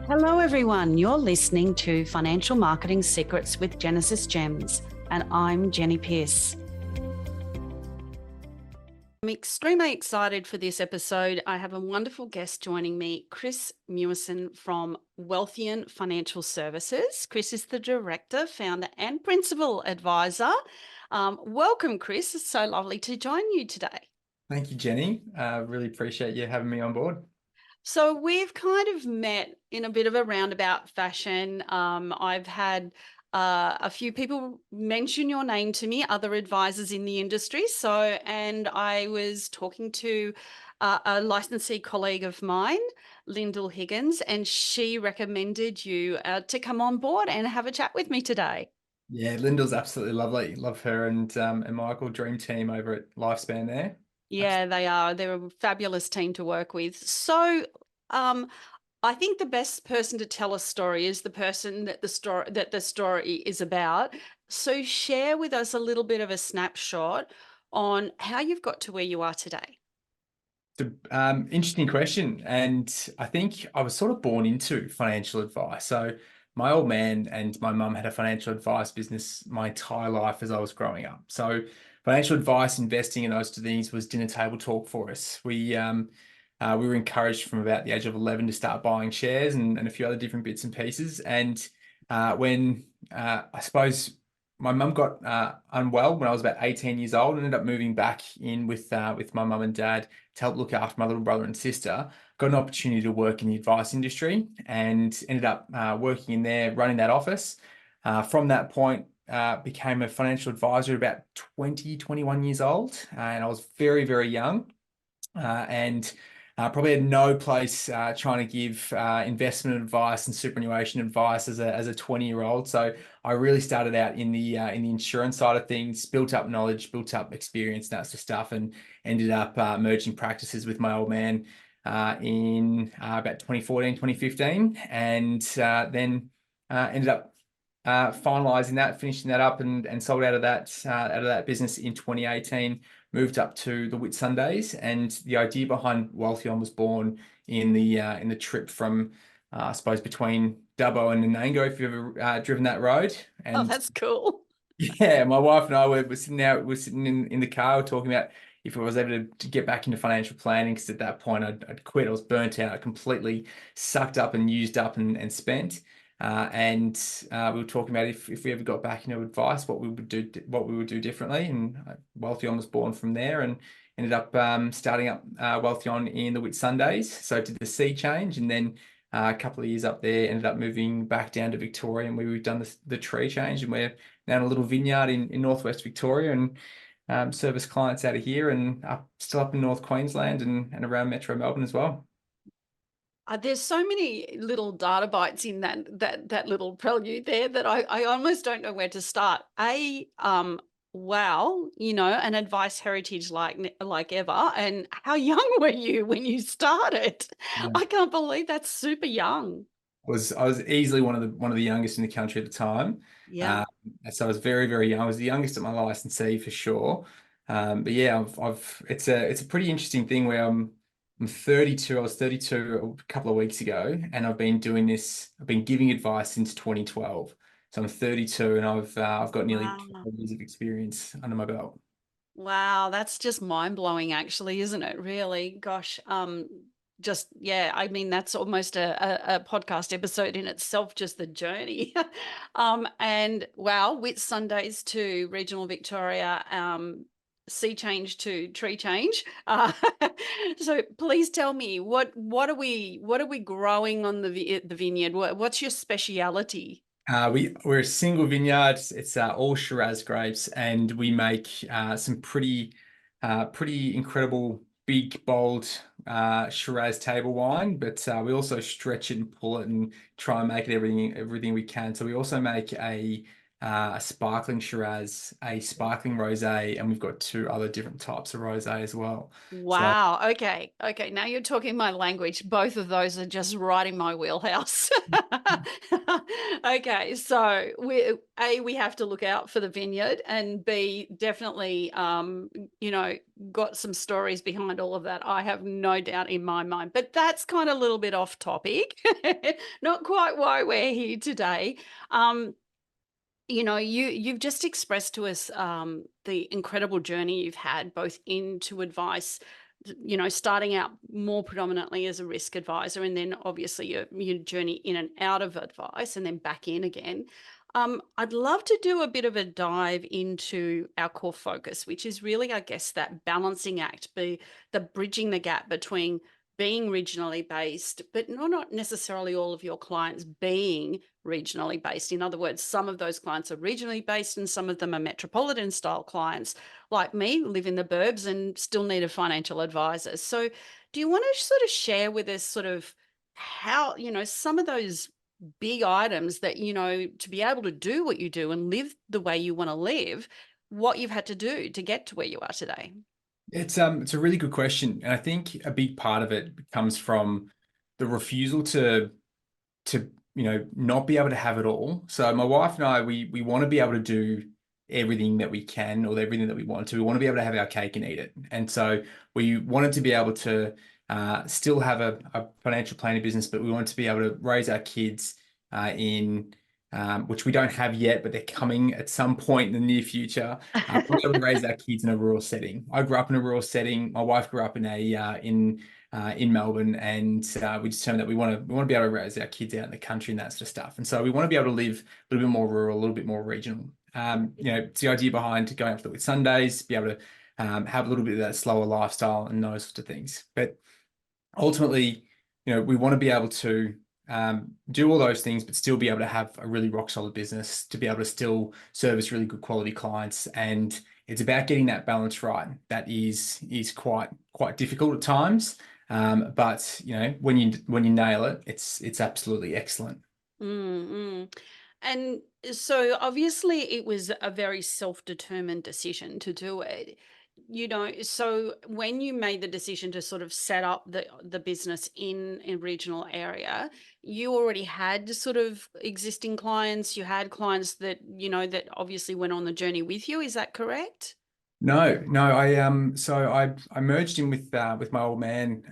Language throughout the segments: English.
Hello everyone, you're listening to Financial Marketing Secrets with Jenesis Gems, and I'm Jenny Pierce. I'm extremely excited for this episode. I have a wonderful guest joining me, Kris Meuwissen from Wealtheon Financial Services. Kris is the director, founder, and principal advisor. Welcome, Kris. It's so lovely to join you today. Thank you, Jenny. Really appreciate you having me on board. So we've kind of met in a bit of a roundabout fashion. I've had a few people mention your name to me, other advisors in the industry. And I was talking to a licensee colleague of mine, Lyndall Higgins, and she recommended you to come on board and have a chat with me today. Yeah, Lyndall's absolutely lovely. Love her and Michael, dream team over at Lifespan there. Yeah, they are. They're a fabulous team to work with. So, I think the best person to tell a story is the person that the story is about. So, share with us a little bit of a snapshot on how you've got to where you are today. It's an interesting question, and I think I was sort of born into financial advice. So my old man and my mum had a financial advice business my entire life as I was growing up. So financial advice, investing, and those two things was dinner table talk for us. We were encouraged from about the age of 11 to start buying shares and a few other different bits and pieces. And when I suppose my mum got unwell when I was about 18 years old, ended up moving back in with my mum and dad to help look after my little brother and sister. Got an opportunity to work in the advice industry and ended up working in there, running that office. From that point, became a financial advisor at about 20, 21 years old. And I was very, very young. And probably had no place trying to give investment advice and superannuation advice as a 20-year-old. So I really started out in the insurance side of things, built up knowledge, built up experience, that sort of stuff, and ended up merging practices with my old man in about 2014, 2015, and then ended up finalizing that, finishing that up, and sold out of that business in 2018. Moved up to the Whitsundays, and the idea behind Wealtheon was born in the trip from I suppose between Dubbo and Nanango, if you've ever driven that road. Oh, And that's cool. yeah, my wife and I were sitting in the car talking about if I was able to get back into financial planning, because at that point I'd quit. I was burnt out, completely sucked up and used up and spent. And we were talking about if we ever got back into advice, what we would do differently. And Wealtheon was born from there, and ended up starting up Wealtheon in the Whitsundays. So did the sea change, and then a couple of years up there, ended up moving back down to Victoria, and we've done the tree change, and we're now in a little vineyard in northwest Victoria, and service clients out of here, and still up in North Queensland and around Metro Melbourne as well. There's so many little data bites in that little prelude there that I almost don't know where to start. Wow, an advice heritage like ever. And how young were you when you started? Yeah. I can't believe that's super young. I was easily one of the youngest in the country at the time. Yeah. So I was very, very young. I was the youngest at my licensee for sure. But yeah, it's a pretty interesting thing where I'm 32. I was 32 a couple of weeks ago, and I've been doing this. I've been giving advice since 2012. So I'm 32, and I've got nearly Wow. 12 years of experience under my belt. Wow, that's just mind-blowing actually, isn't it? Really? Gosh, yeah, I mean that's almost a podcast episode in itself, just the journey. And wow, Whit Sundays to regional Victoria, sea change to tree change. So please tell me what are we growing on the vineyard? What's your speciality? We're a single vineyard. It's all Shiraz grapes, and we make some pretty incredible big bold Shiraz table wine. But we also stretch it and pull it and try and make it everything we can. So we also make a a sparkling Shiraz, a sparkling rosé, and we've got two other different types of rosé as well. So Wow. Okay. Okay. Now you're talking my language. Both of those are just right in my wheelhouse. Okay. So we have to look out for the vineyard, and B, definitely, got some stories behind all of that. I have no doubt in my mind, but that's kind of a little bit off topic. Not quite why we're here today. Um, you've just expressed to us the incredible journey you've had both into advice, starting out more predominantly as a risk advisor, and then obviously your journey in and out of advice and then back in again. I'd love to do a bit of a dive into our core focus, which is really, I guess, that balancing act, be the bridging the gap between being regionally based, but not necessarily all of your clients being regionally based. In other words, some of those clients are regionally based and some of them are metropolitan style clients like me, live in the burbs and still need a financial advisor. So do you want to sort of share with us sort of how, some of those big items that, to be able to do what you do and live the way you want to live, what you've had to do to get to where you are today? it's a really good question, and I think a big part of it comes from the refusal to not be able to have it all. So my wife and I, we want to be able to do everything that we can or everything that we want to. We want to be able to have our cake and eat it. And so we wanted to be able to still have a financial planning business, but we want to be able to raise our kids in which we don't have yet, but they're coming at some point in the near future. We'll be able to raise our kids in a rural setting. I grew up in a rural setting. My wife grew up in Melbourne, and we determined that we want to be able to raise our kids out in the country and that sort of stuff. And so we want to be able to live a little bit more rural, a little bit more regional. It's the idea behind going up to with Sundays, be able to have a little bit of that slower lifestyle and those sorts of things. But ultimately, we want to be able to do all those things, but still be able to have a really rock solid business, to be able to still service really good quality clients. And it's about getting that balance right. That is quite difficult at times. But when you nail it, it's absolutely excellent. Mm-hmm. And so obviously it was a very self-determined decision to do it. So when you made the decision to sort of set up the business in a regional area, you already had sort of existing clients, you had clients that, that obviously went on the journey with you. Is that correct? No, no. I merged in with my old man,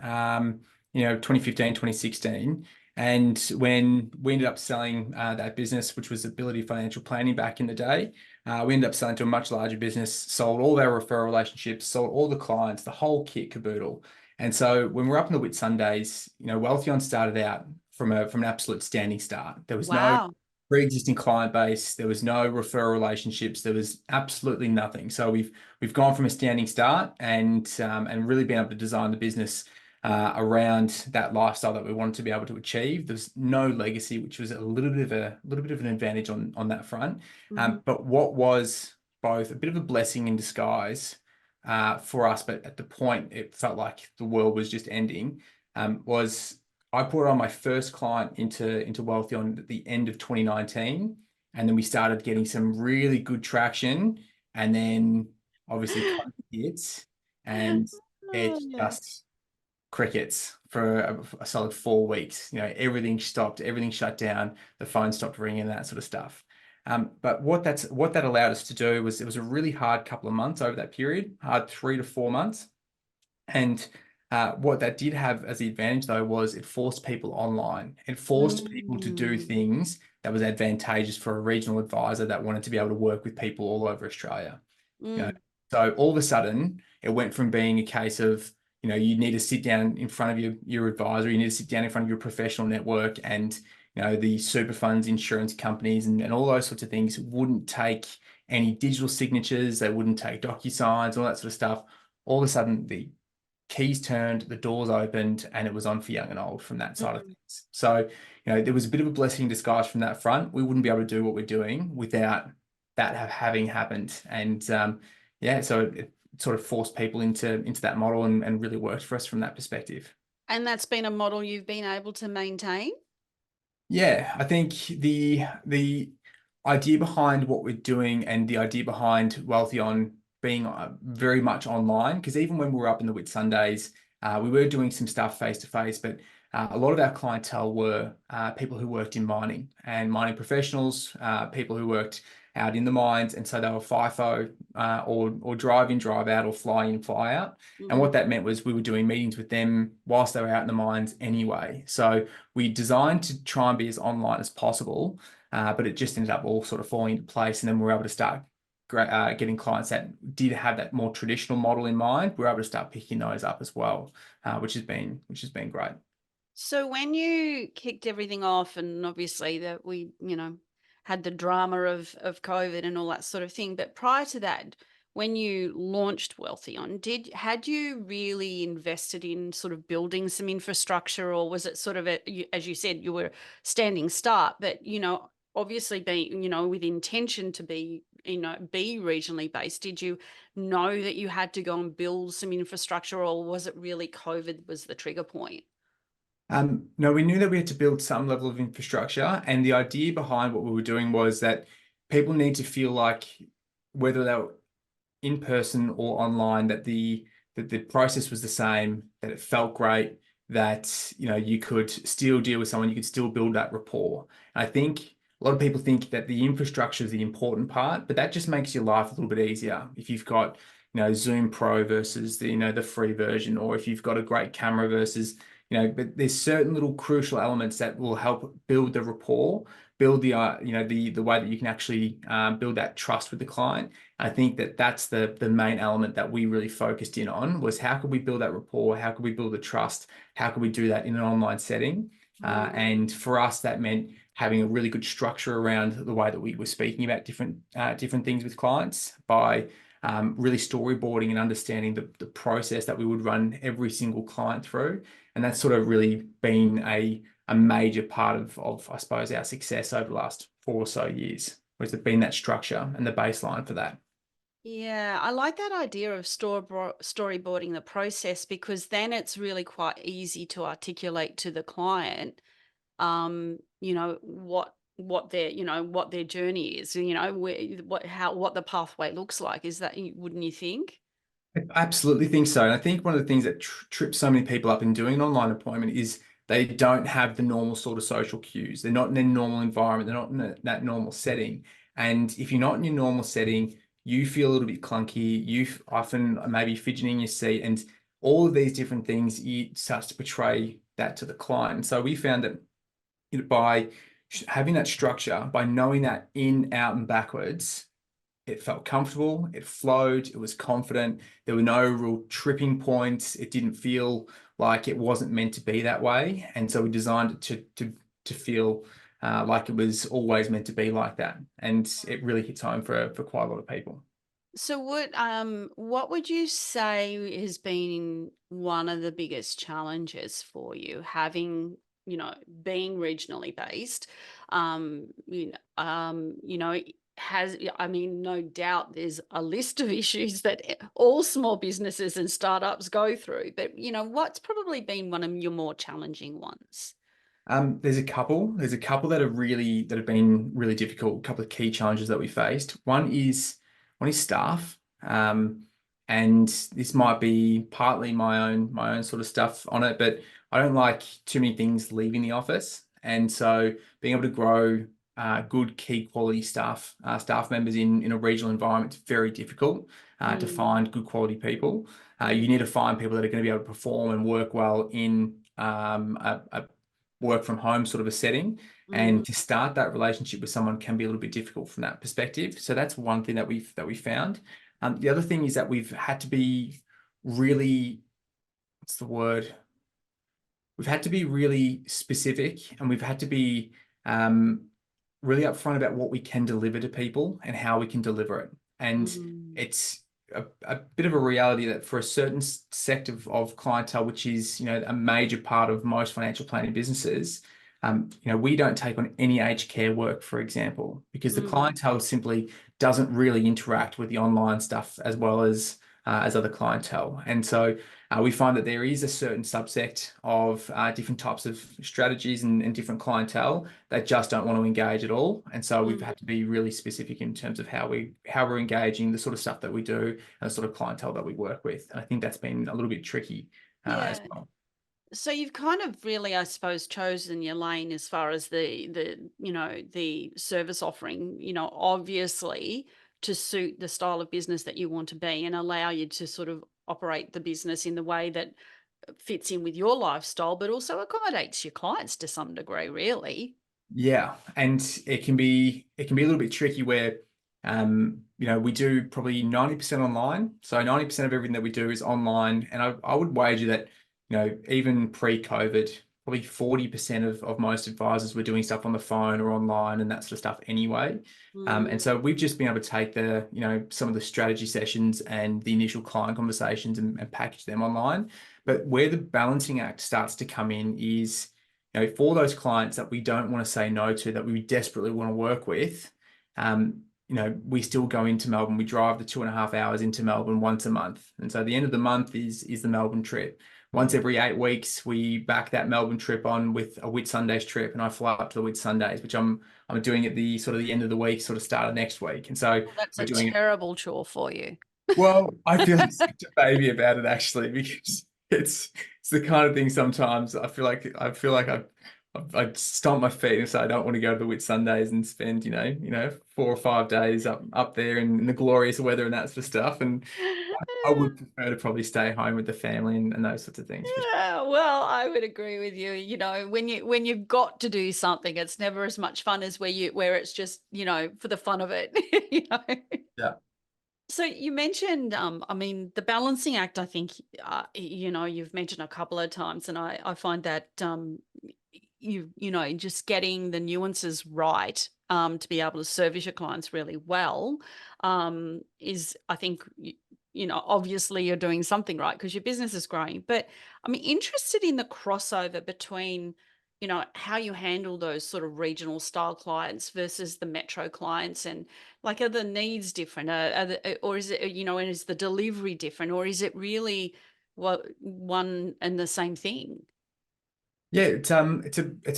2015, 2016. And when we ended up selling that business, which was Ability Financial Planning back in the day, we ended up selling to a much larger business, sold all their referral relationships, sold all the clients, the whole kit caboodle. And so when we're up in the Whitsundays, Wealtheon started out from an absolute standing start. There was no Wow. pre-existing client base. There was no referral relationships. There was absolutely nothing. So we've gone from a standing start and really been able to design the business around that lifestyle that we wanted to be able to achieve. There's no legacy, which was a little bit of an advantage on that front. Mhm. But what was both a bit of a blessing in disguise for us, but at the point it felt like the world was just ending, was I brought on my first client into Wealtheon at the end of 2019, and then we started getting some really good traction, and then obviously COVID hits, and it's Oh, just crickets for a solid 4 weeks. Everything stopped, everything shut down, the phone stopped ringing, and that sort of stuff. But what that allowed us to do was, it was a really hard couple of months over that period, hard 3 to 4 months. And what that did have as the advantage, though, was it forced people online. It forced people to do mm, things that was advantageous for a regional advisor that wanted to be able to work with people all over Australia. You know, mm, so all of a sudden, it went from being a case of, you need to sit down in front of your advisor, you need to sit down in front of your professional network, and the super funds, insurance companies, and all those sorts of things wouldn't take any digital signatures, they wouldn't take DocuSigns, all that sort of stuff. All of a sudden, the keys turned, the doors opened, and it was on for young and old from that side of mm. things. So, there was a bit of a blessing in disguise from that front. We wouldn't be able to do what we're doing without that having happened. And yeah, so it sort of forced people into that model, and really worked for us from that perspective. And that's been a model you've been able to maintain? Yeah, I think the idea behind what we're doing and the idea behind Wealtheon being very much online, because even when we were up in the Whitsundays, we were doing some stuff face to face, but a lot of our clientele were people who worked in mining and mining professionals, people who worked out in the mines, and so they were FIFO or drive in, drive out, or fly in, fly out. And what that meant was we were doing meetings with them whilst they were out in the mines anyway. So we designed to try and be as online as possible, but it just ended up all sort of falling into place, and then we were able to start getting clients that did have that more traditional model in mind. We were able to start picking those up as well, which has been great. So when you kicked everything off, and obviously that we, had the drama of COVID and all that sort of thing, but prior to that, when you launched Wealtheon, had you really invested in sort of building some infrastructure, or was it sort of as you said, you were standing start, but obviously being, with intention to be, be regionally based, did you know that you had to go and build some infrastructure, or was it really COVID was the trigger point? No, we knew that we had to build some level of infrastructure, and the idea behind what we were doing was that people need to feel like, whether they were in person or online, that the process was the same, that it felt great, that you could still deal with someone, you could still build that rapport. And I think a lot of people think that the infrastructure is the important part, but that just makes your life a little bit easier if you've got Zoom Pro versus the free version, or if you've got a great camera versus but there's certain little crucial elements that will help build the rapport, build the the way that you can actually build that trust with the client. I think that that's the main element that we really focused in on, was how could we build that rapport, how could we build the trust, how could we do that in an online setting. And for us, that meant having a really good structure around the way that we were speaking about different things with clients, by really storyboarding and understanding the process that we would run every single client through. And that's sort of really been a major part of I suppose, our success over the last 4 or so years, was it been that structure and the baseline for that. Yeah, I like that idea of storyboarding the process, because then it's really quite easy to articulate to the client, what their journey is, what the pathway looks like. Is that, wouldn't you think? I absolutely think so. And I think one of the things that trips so many people up in doing an online appointment is they don't have the normal sort of social cues. They're not in their normal environment. They're not in that normal setting. And if you're not in your normal setting, you feel a little bit clunky. You often maybe fidgeting in your seat, and all of these different things, it starts to portray that to the client. And so we found that by having that structure, by knowing that in, out, and backwards, it felt comfortable, it flowed, it was confident. There were no real tripping points. It didn't feel like it wasn't meant to be that way. And so we designed it to feel like it was always meant to be like that. And it really hits home for quite a lot of people. So what would you say has been one of the biggest challenges for you, having, being regionally based? No doubt there's a list of issues that all small businesses and startups go through, but what's probably been one of your more challenging ones? There's a couple. There's a couple that have been really difficult. A couple of key challenges that we faced. One is staff, and this might be partly my own sort of stuff on it, but I don't like too many things leaving the office, and so being able to grow good key quality staff members in a regional environment is very difficult to find good quality people. You need to find people that are going to be able to perform and work well in a work from home sort of a setting, and to start that relationship with someone can be a little bit difficult from that perspective. So that's one thing that we found. The other thing is that we've had to be really, what's the word? We've had to be really specific, and we've had to be really upfront about what we can deliver to people and how we can deliver it. And it's a bit of a reality that for a certain sect of clientele, which is a major part of most financial planning businesses, we don't take on any aged care work, for example, because the clientele simply doesn't really interact with the online stuff as well as as other clientele. And so we find that there is a certain subset of different types of strategies and different clientele that just don't want to engage at all. And so we've had to be really specific in terms of how we're engaging, the sort of stuff that we do, and the sort of clientele that we work with. And I think that's been a little bit tricky as Yeah. well. So you've kind of really, I suppose, chosen your lane as far as the service offering, obviously to suit the style of business that you want to be and allow you to sort of operate the business in the way that fits in with your lifestyle, but also accommodates your clients to some degree, really. Yeah, and it can be a little bit tricky where we do probably 90% online. So 90% of everything that we do is online. And I would wager that, even pre-COVID, probably 40% of most advisors were doing stuff on the phone or online and that sort of stuff anyway. And so we've just been able to take some of the strategy sessions and the initial client conversations and package them online. But where the balancing act starts to come in is, for those clients that we don't want to say no to, that we desperately want to work with, we still go into Melbourne. We drive the 2.5 hours into Melbourne once a month. And so the end of the month is the Melbourne trip. Once every 8 weeks, we back that Melbourne trip on with a Whitsundays trip, and I fly up to the Whitsundays, which I'm doing at the sort of the end of the week, sort of start of next week. And so Well, that's we're a doing it. terrible chore for you. Well, I feel like such a baby about it actually, because it's the kind of thing sometimes I feel like I stomp my feet and say I don't want to go to the Whitsundays and spend 4 or 5 days up there in the glorious weather and that sort of stuff. And I would prefer to probably stay home with the family and those sorts of things for sure. Yeah, well, I would agree with you. When you've got to do something, it's never as much fun as where it's just, for the fun of it. you know. Yeah. So you mentioned, I mean, the balancing act, I think, you've mentioned a couple of times, and I find that just getting the nuances right to be able to service your clients really well is, I think, obviously you're doing something right because your business is growing. But I'm interested in the crossover between, how you handle those sort of regional style clients versus the metro clients, and like, are the needs different? Or is it, and is the delivery different, or is it really one and the same thing? Yeah, it's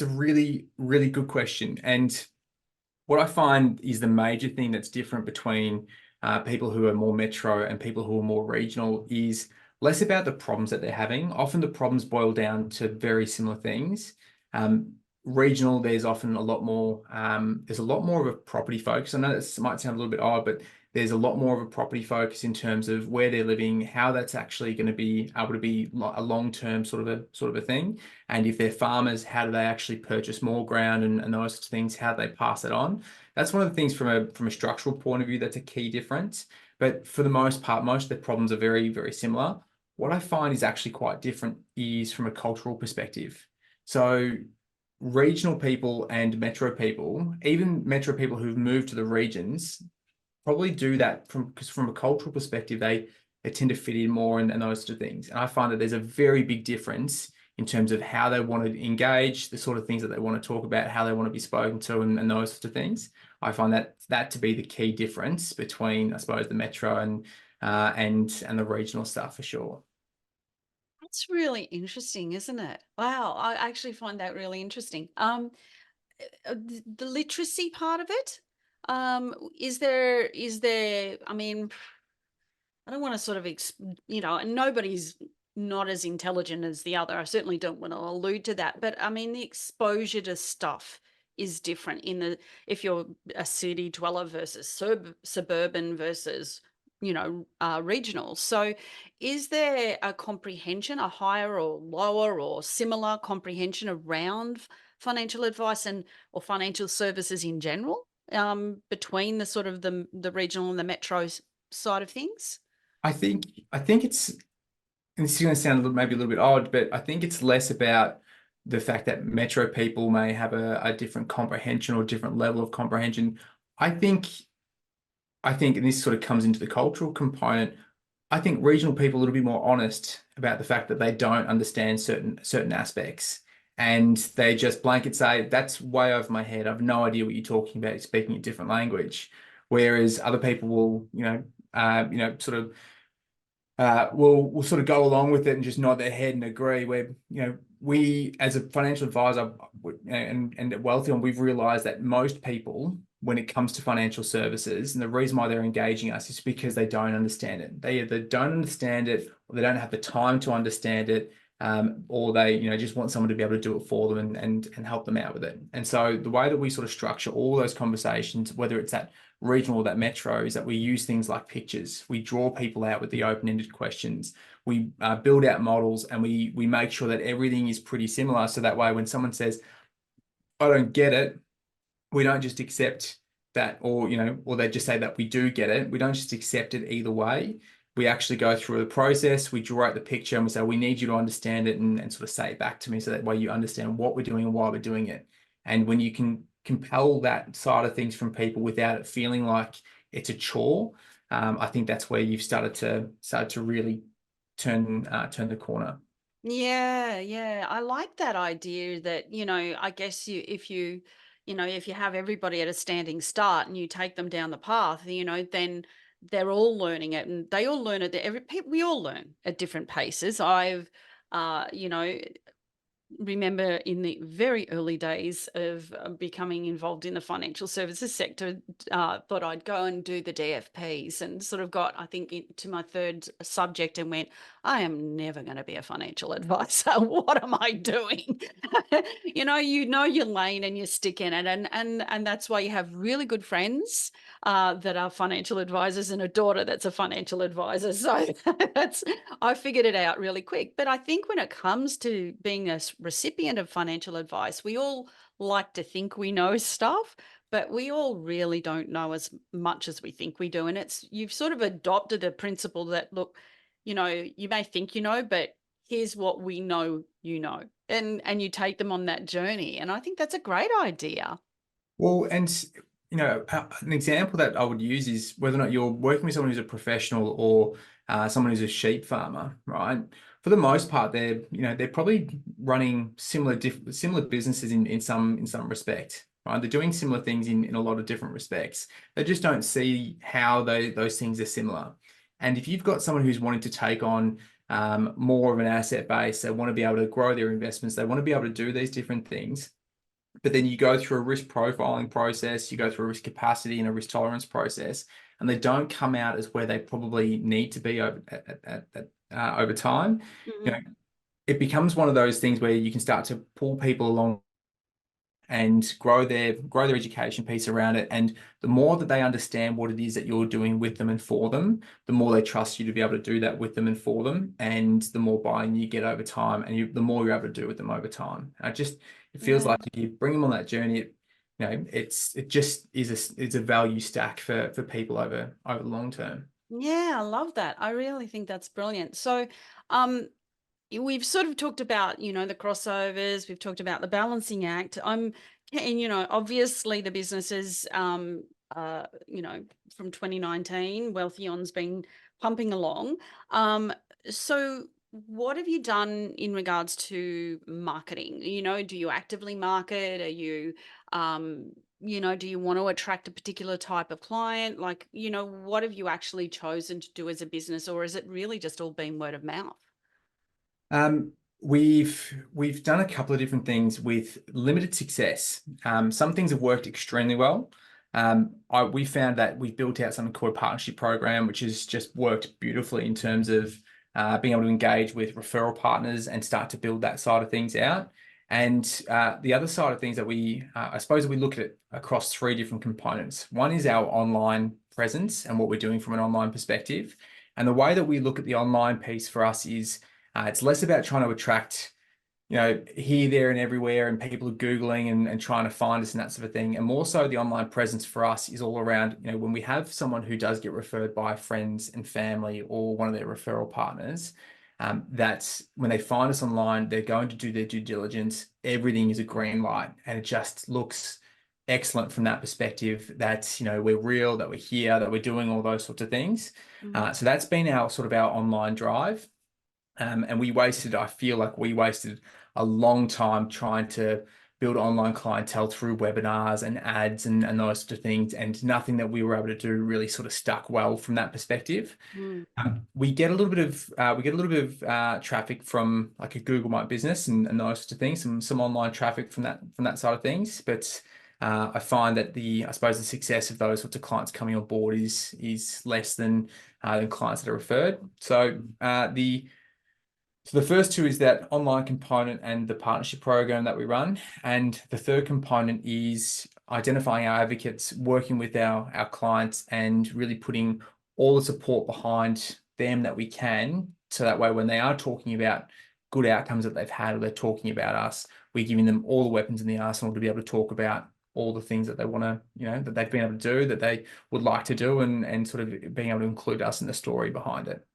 a really, really good question. And what I find is the major thing that's different between people who are more metro and people who are more regional is less about the problems that they're having. Often the problems boil down to very similar things. Regional, there's often a lot more, there's a lot more of a property focus. I know this might sound a little bit odd, but there's a lot more of a property focus in terms of where they're living, how that's actually going to be able to be a long-term sort of a thing. And if they're farmers, how do they actually purchase more ground and those sorts of things, how do they pass it on? That's one of the things from a structural point of view, that's a key difference. But for the most part, most of the problems are very, very similar. What I find is actually quite different is from a cultural perspective. So regional people and metro people, even metro people who've moved to the regions, probably do that because from a cultural perspective, they tend to fit in more and those sort of things. And I find that there's a very big difference in terms of how they want to engage, the sort of things that they want to talk about, how they want to be spoken to, and those sorts of things. I find that to be the key difference between, I suppose, the metro and the regional stuff for sure. That's really interesting, isn't it? Wow, I actually find that really interesting. The literacy part of it, is there, I mean, I don't want to sort of, and nobody's not as intelligent as the other. I certainly don't want to allude to that. But I mean, the exposure to stuff is different if you're a city dweller versus suburban versus, regional. So is there a comprehension, a higher or lower or similar comprehension around financial advice or financial services in general, between the sort of the regional and the metro side of things? I think it's, and this is going to sound maybe a little bit odd, but I think it's less about the fact that metro people may have a different comprehension or different level of comprehension. I think, and this sort of comes into the cultural component. I think regional people are a little bit more honest about the fact that they don't understand certain aspects, and they just blanket say, "That's way over my head. I've no idea what you're talking about. You're speaking a different language." Whereas other people will, sort of will sort of go along with it and just nod their head and agree. Where, we as a financial advisor and at Wealtheon, we've realized that most people, when it comes to financial services, and the reason why they're engaging us is because they don't understand it. They either don't understand it, or they don't have the time to understand it, or they, just want someone to be able to do it for them and help them out with it. And so the way that we sort of structure all those conversations, whether it's that regional or that metro, is that we use things like pictures. We draw people out with the open-ended questions. We build out models, and we make sure that everything is pretty similar. So that way, when someone says, "I don't get it," we don't just accept that, or they just say that we do get it. We don't just accept it either way. We actually go through the process. We draw out the picture, and we say, "We need you to understand it," and sort of say it back to me, so that way you understand what we're doing and why we're doing it. And when you can compel that side of things from people without it feeling like it's a chore, I think that's where you've started to really turn the corner. Yeah. I like that idea that, I guess if you have everybody at a standing start and you take them down the path, then they're all learning it, and they all learn it. We all learn at different paces. I've, you know, remember in the very early days of becoming involved in the financial services sector, thought I'd go and do the DFPs, and sort of got, I think, to my third subject and went, I am never going to be a financial advisor. What am I doing? You know your lane and you stick in it, and that's why you have really good friends that are financial advisors, and a daughter that's a financial advisor. So I figured it out really quick. But I think when it comes to being a recipient of financial advice, we all like to think we know stuff, but we all really don't know as much as we think we do. And you've sort of adopted a principle that, look, you may think but here's what we know, and you take them on that journey. And I think that's a great idea. Well, and an example that I would use is whether or not you're working with someone who's a professional or someone who's a sheep farmer, right? For the most part, they're probably running similar businesses in some respect, right? They're doing similar things in a lot of different respects. They just don't see how those things are similar. And if you've got someone who's wanting to take on more of an asset base, they want to be able to grow their investments, they want to be able to do these different things, but then you go through a risk profiling process, you go through a risk capacity and a risk tolerance process, and they don't come out as where they probably need to be over time. Mhm. It becomes one of those things where you can start to pull people along and grow their education piece around it. And the more that they understand what it is that you're doing with them and for them, the more they trust you to be able to do that with them and for them, and the more buy-in you get over time, and the more you're able to do with them over time. It feels Yeah. like if you bring them on that journey, it just is a value stack for people over the long term. Yeah, I love that. I really think that's brilliant. So, um, we've sort of talked about, the crossovers, we've talked about the balancing act. And, obviously the businesses, from 2019, Wealtheon's been pumping along. So what have you done in regards to marketing? Do you actively market? Are you, do you want to attract a particular type of client? Like, what have you actually chosen to do as a business, or is it really just all been word of mouth? Um, we've done a couple of different things with limited success. Some things have worked extremely well. We found that we built out something called a partnership program, which has just worked beautifully in terms of being able to engage with referral partners and start to build that side of things out. And the other side of things that I suppose we look at it across three different components. One is our online presence and what we're doing from an online perspective. And the way that we look at the online piece for us is it's less about trying to attract, here, there, and everywhere, and people are Googling and trying to find us and that sort of thing. And more so, the online presence for us is all around, when we have someone who does get referred by friends and family or one of their referral partners, that's when they find us online, they're going to do their due diligence. Everything is a green light, and it just looks excellent from that perspective that, we're real, that we're here, that we're doing all those sorts of things. Mhm. So that's been our online drive. And I feel like we wasted a long time trying to build online clientele through webinars and ads and those sort of things. And nothing that we were able to do really sort of stuck well from that perspective. Mm. We get a little bit of traffic from like a Google My Business and those sorts of things, some online traffic from that side of things. But I find that I suppose the success of those sorts of clients coming on board is less than clients that are referred. So the first two is that online component and the partnership program that we run. And the third component is identifying our advocates, working with our clients and really putting all the support behind them that we can. So that way, when they are talking about good outcomes that they've had, or they're talking about us, we're giving them all the weapons in the arsenal to be able to talk about all the things that they want to, that they've been able to do, that they would like to do, and sort of being able to include us in the story behind it.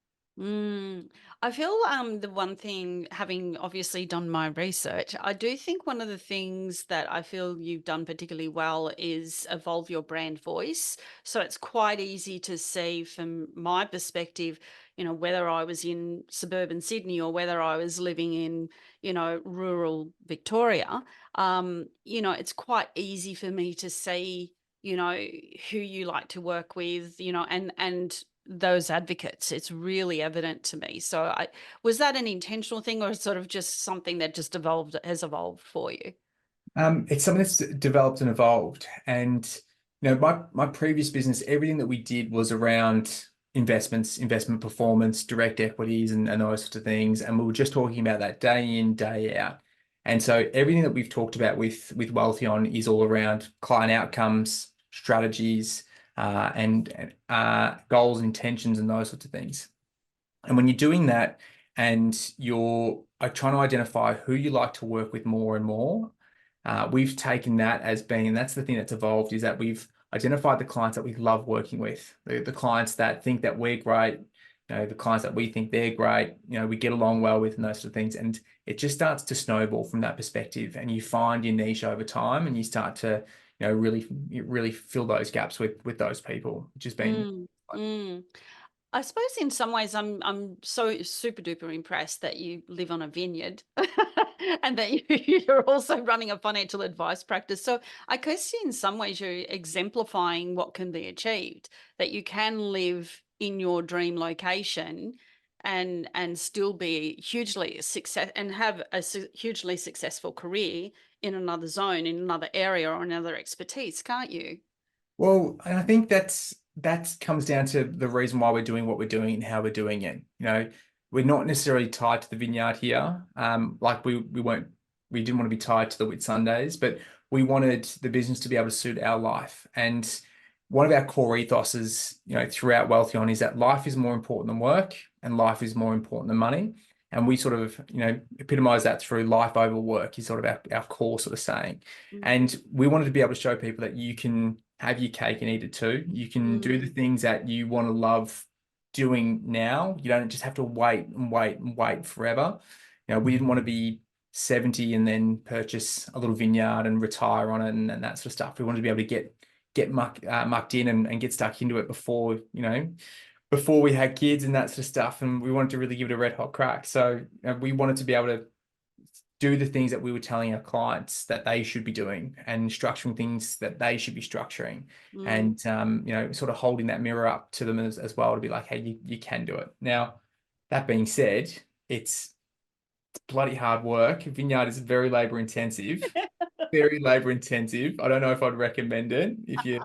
I feel the one thing, having obviously done my research, I do think one of the things that I feel you've done particularly well is evolve your brand voice. So it's quite easy to see from my perspective, whether I was in suburban Sydney or whether I was living in, rural Victoria, it's quite easy for me to see, who you like to work with, and those advocates. It's really evident to me. So was that an intentional thing, or sort of just something that just has evolved for you? It's something that's developed and evolved. And my previous business, everything that we did was around investments, investment performance, direct equities, and those sorts of things. And we were just talking about that day in, day out. And so everything that we've talked about with Wealtheon is all around client outcomes, strategies, and goals, intentions, and those sorts of things. And when you're doing that and you're trying to identify who you like to work with more and more, we've taken that as being, and that's the thing that's evolved, is that we've identified the clients that we love working with, the clients that think that we're great, the clients that we think they're great, we get along well with, and those sort of things. And it just starts to snowball from that perspective. And you find your niche over time, and you start to, really fill those gaps with those people, which has been Mm, mm. I suppose in some ways I'm so super duper impressed that you live on a vineyard and that you're also running a financial advice practice. So I guess in some ways you're exemplifying what can be achieved, that you can live in your dream location and still be hugely success and have a hugely successful career in another zone, in another area or another expertise, can't you? Well, and I think that comes down to the reason why we're doing what we're doing and how we're doing it. We're not necessarily tied to the vineyard here. Like we didn't want to be tied to the Whitsundays, but we wanted the business to be able to suit our life. And one of our core ethoses, throughout Wealtheon is that life is more important than work, and life is more important than money. And we sort of, epitomize that through life over work is sort of our core sort of saying. Mm, And we wanted to be able to show people that you can have your cake and eat it too. You can do the mm, things that you want to love doing now. You don't just have to wait and wait and wait forever. We didn't want to be 70 and then purchase a little vineyard and retire on it and that sort of stuff. We wanted to be able to get mucked in and get stuck into it before we had kids and that sort of stuff. And we wanted to really give it a red hot crack. So we wanted to be able to do the things that we were telling our clients that they should be doing, and structuring things that they should be structuring, mm. and sort of holding that mirror up to them as well, to be like, hey, you can do it. Now, that being said, it's bloody hard work. Vineyard is very labor intensive, very labor intensive. I don't know if I'd recommend it if you.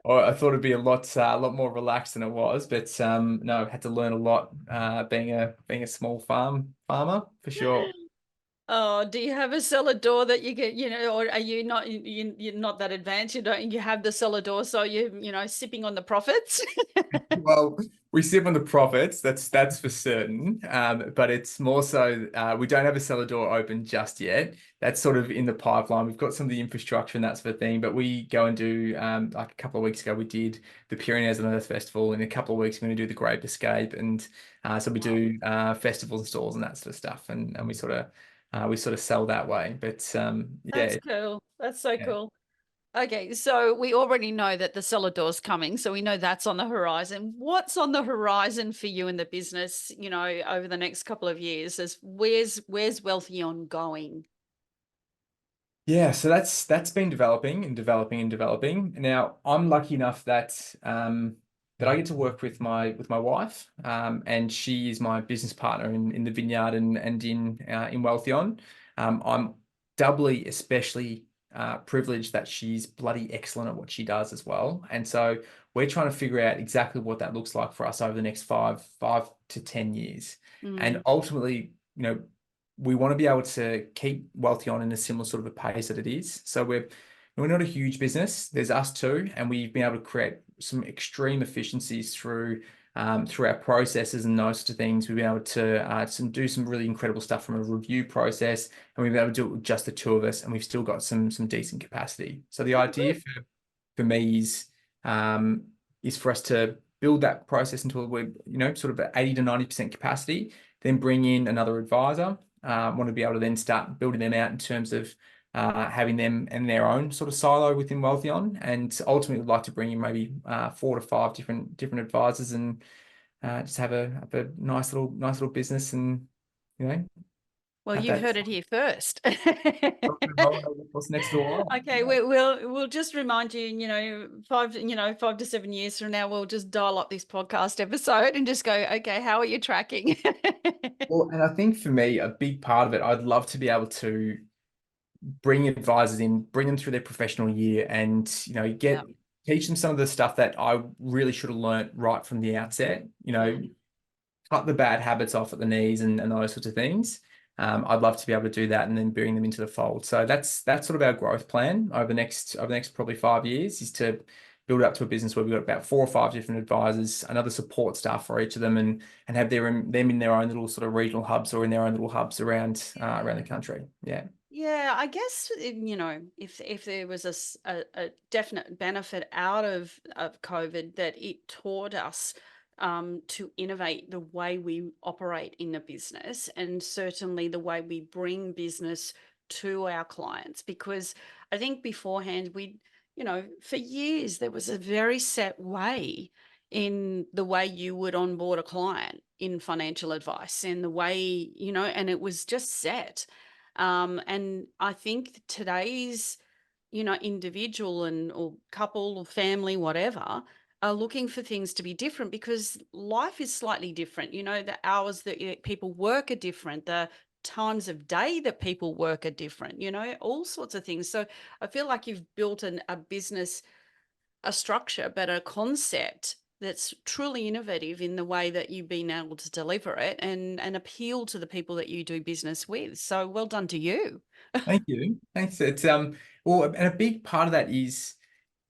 Or I thought it'd be a lot more relaxed than it was, but no, I've had to learn a lot being a small farmer for sure. Oh, do you have a cellar door that you get, or are you not, you're not that advanced? You have the cellar door, so sipping on the profits? Well, we sip on the profits, that's for certain. But it's more so we don't have a cellar door open just yet. That's sort of in the pipeline. We've got some of the infrastructure and that sort of thing, but we go and do like a couple of weeks ago we did the Pyrenees and Earth Festival. In a couple of weeks we're going to do the Grape Escape, and so we Wow. do festivals and stalls and that sort of stuff, and we sort of sell that way. But That's yeah, cool. That's so yeah. cool. Okay, so we already know that the cellar door's coming, so we know that's on the horizon. What's on the horizon for you in the business, over the next couple of years? Where's Wealtheon going? Yeah, so that's been developing and developing and developing. Now I'm lucky enough that that I get to work with my wife, and she is my business partner in the vineyard and in Wealtheon. I'm doubly especially privileged that she's bloody excellent at what she does as well. And so we're trying to figure out exactly what that looks like for us over the next five to 10 years. And Mm. ultimately, we want to be able to keep Wealtheon in a similar sort of a pace that it is. So we're not a huge business. There's us two, and we've been able to create some extreme efficiencies through our processes and those sorts of things. We've been able to do some really incredible stuff from a review process, and we've been able to do it with just the two of us, and we've still got some decent capacity. So the Oh, idea good. for me is for us to build that process until we're sort of at 80 to 90% capacity, then bring in another advisor. Want to be able to then start building them out in terms of having them in their own sort of silo within Wealtheon, and ultimately would like to bring in maybe 4 to 5 different advisors, and just have a nice little business, and you know Well, have you've that heard it here first. rolling over what's next door. Okay, we'll just remind you, 5 to 7 years from now, we'll just dial up this podcast episode and just go, okay, how are you tracking? Well, and I think for me, a big part of it, I'd love to be able to bring advisors in, bring them through their professional year, and Yeah. teach them some of the stuff that I really should have learnt right from the outset. Mm. Cut the bad habits off at the knees and those sorts of things. I'd love to be able to do that and then bring them into the fold. So that's sort of our growth plan over the next probably 5 years, is to build up to a business where we've got about 4 or 5 different advisors, another support staff for each of them, and have them in their own little sort of regional hubs or in their own little hubs around the country. Yeah. Yeah, I guess if there was a definite benefit out of COVID, that it taught us to innovate the way we operate in a business, and certainly the way we bring business to our clients. Because I think beforehand for years there was a very set way in the way you would onboard a client in financial advice, and the way and it was just set. And I think today's, individual and or couple or family, whatever, are looking for things to be different, because life is slightly different. The hours that people work are different. The times of day that people work are different, all sorts of things. So I feel like you've built a business, a structure, but a concept that's truly innovative in the way that you've been able to deliver it, and appeal to the people that you do business with. So well done to you. Thank you. Thanks. It's well, and a big part of that is,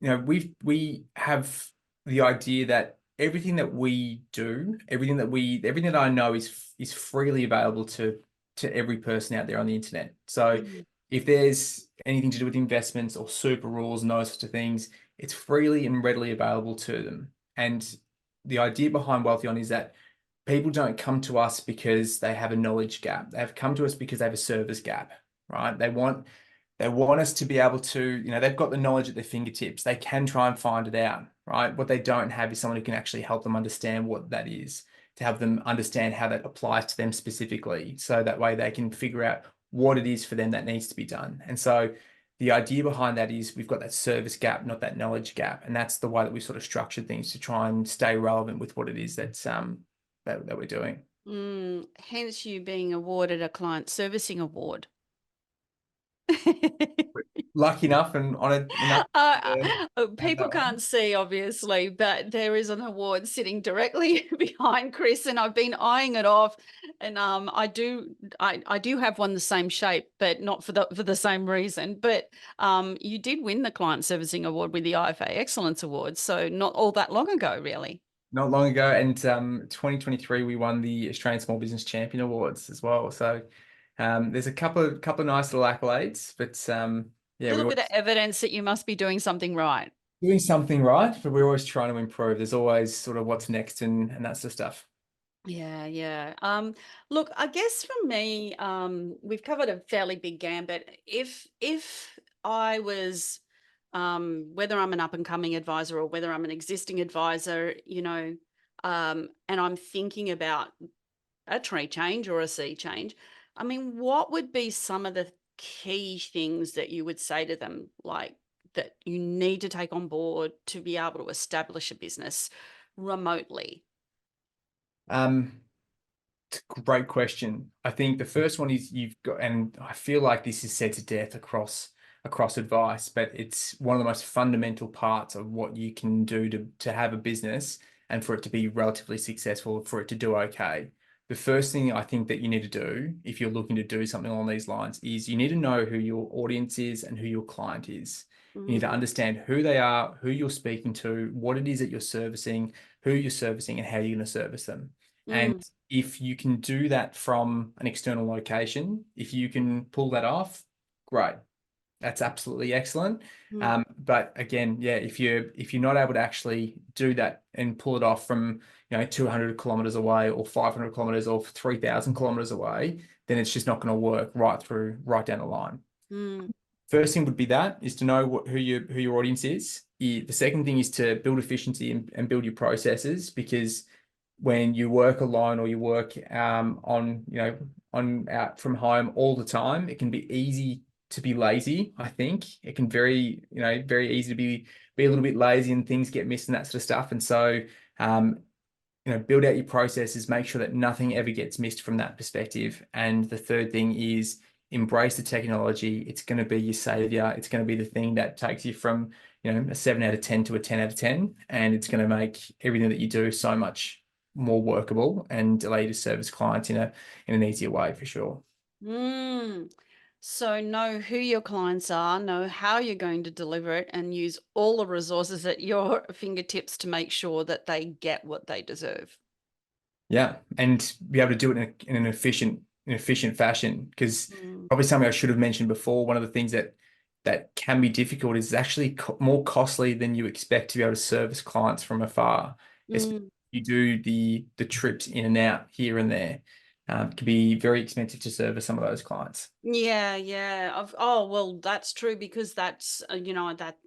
we have the idea that everything that we do, everything that I know is freely available to every person out there on the internet. So Mm. if there's anything to do with investments or super rules and those sorts of things, it's freely and readily available to them. And the idea behind Wealtheon is that people don't come to us because they have a knowledge gap. They have come to us because they have a service gap, right? They want us to be able to, they've got the knowledge at their fingertips. They can try and find it out, right? What they don't have is someone who can actually help them understand what that is, to help them understand how that applies to them specifically. So that way they can figure out what it is for them that needs to be done. And so the idea behind that is we've got that service gap, not that knowledge gap. And that's the way that we sort of structured things to try and stay relevant with what it is that we're doing. Hence you being awarded a client servicing award. Lucky enough and honored enough to have People that one. can't see, obviously, but there is an award sitting directly behind Kris, and I've been eyeing it off. And I do have one the same shape, but not for the same reason. But you did win the client servicing award with the IFA Excellence Award, so not all that long ago, really. Not long ago, and 2023 we won the Australian Small Business Champion Awards as well. So there's a couple of nice little accolades, but A yeah, little we're bit of always evidence that you must be doing something right. doing something right, but we're always trying to improve. There's always sort of what's next and that sort of stuff. Yeah, yeah. Look, I guess for me, we've covered a fairly big gambit. If I was, whether I'm an up and coming advisor or whether I'm an existing advisor, and I'm thinking about a tree change or a sea change, I mean, what would be some of the key things that you would say to them, like that you need to take on board to be able to establish a business remotely? It's a great question. I think the first one is you've got, and I feel like this is said to death across advice, but it's one of the most fundamental parts of what you can do to have a business and for it to be relatively successful, for it to do okay. The first thing I think that you need to do if you're looking to do something along these lines is you need to know who your audience is and who your client is. You need to understand who they are, who you're speaking to, what it is that you're servicing, who you're servicing, and how you're going to service them. And Mm, if you can do that from an external location, if you can pull that off, great. That's absolutely excellent. mm, But again, yeah, if you're not able to actually do that and pull it off from 200 kilometers away or 500 kilometers or 3,000 kilometers away, then it's just not going to work right down the line. mm, First thing would be that is to know who your audience is. The second thing is to build efficiency and build your processes, because when you work alone or you work on out from home all the time, it can be easy to be lazy. I think it can very easy to be a little bit lazy and things get missed and that sort of stuff. And so build out your processes, make sure that nothing ever gets missed from that perspective. And the third thing is embrace the technology. It's going to be your savior. It's going to be the thing that takes you from a 7 out of 10 to a 10 out of 10, and it's going to make everything that you do so much more workable and allow you to service clients in an easier way, for sure. mm. So know who your clients are, know how you're going to deliver it, and use all the resources at your fingertips to make sure that they get what they deserve. Yeah, and be able to do it in an efficient fashion. Because Mm, probably something I should have mentioned before, one of the things that can be difficult is actually more costly than you expect to be able to service clients from afar. mm. You do the trips in and out here and there. It can be very expensive to service some of those clients. Yeah, yeah. Oh, well, that's true, because that's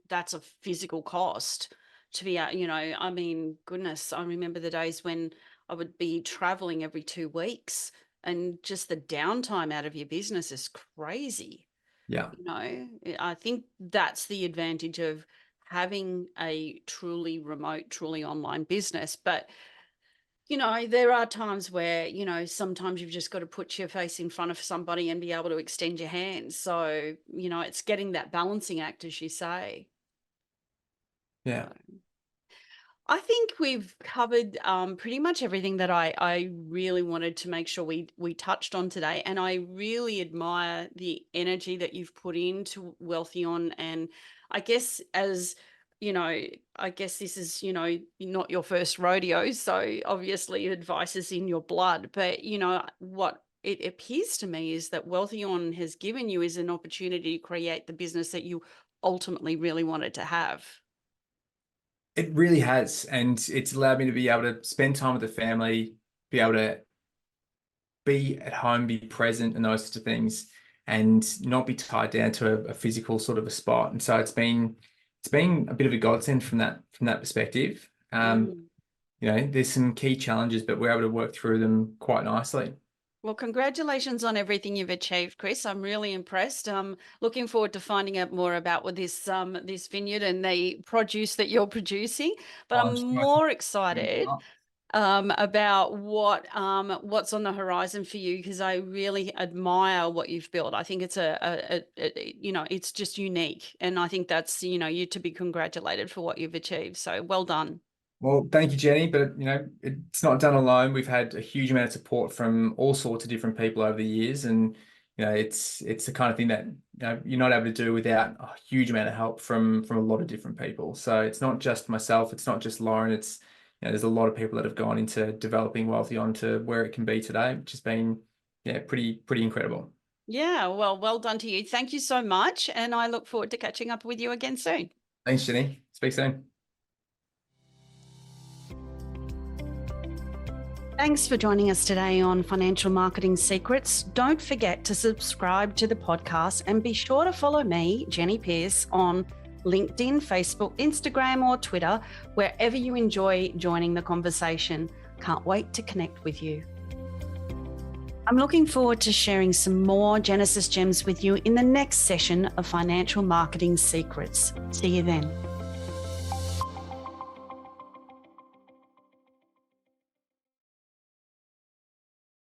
that's a physical cost to be out. I mean, goodness, I remember the days when I would be traveling every 2 weeks, and just the downtime out of your business is crazy. Yeah. I think that's the advantage of having a truly remote, truly online business. But there are times where, sometimes you've just got to put your face in front of somebody and be able to extend your hand. So, it's getting that balancing act, as you say. Yeah. I think we've covered pretty much everything that I really wanted to make sure we touched on today. And I really admire the energy that you've put into Wealtheon. And I guess I guess this is, not your first rodeo. So obviously advice is in your blood. But, what it appears to me is that Wealtheon has given you is an opportunity to create the business that you ultimately really wanted to have. It really has. And it's allowed me to be able to spend time with the family, be able to be at home, be present and those sorts of things, and not be tied down to a physical sort of a spot. And so it's been a bit of a godsend from that perspective. Mm. There's some key challenges, but we're able to work through them quite nicely. Well, congratulations on everything you've achieved, Kris. I'm really impressed. Looking forward to finding out more about what this vineyard and the produce that you're producing. But I'm I'm so more excited. excited about what's on the horizon for you, because I really admire what you've built. I think it's it's just unique, and I think that's you to be congratulated for what you've achieved. So well done. Well, thank you, Jenny. But it's not done alone. We've had a huge amount of support from all sorts of different people over the years, and it's the kind of thing that you're not able to do without a huge amount of help from a lot of different people. So it's not just myself. It's not just Lauren. It's there's a lot of people that have gone into developing Wealtheon to where it can be today, which has been pretty incredible. Yeah, well done to you. Thank you so much, and I look forward to catching up with you again soon. Thanks, Jenny. Speak soon. Thanks for joining us today on Financial Marketing Secrets. Don't forget to subscribe to the podcast, and be sure to follow me, Jenny Pierce, on LinkedIn, Facebook, Instagram, or Twitter, wherever you enjoy joining the conversation. Can't wait to connect with you. I'm looking forward to sharing some more Genesis Gems with you in the next session of Financial Marketing Secrets. See you then.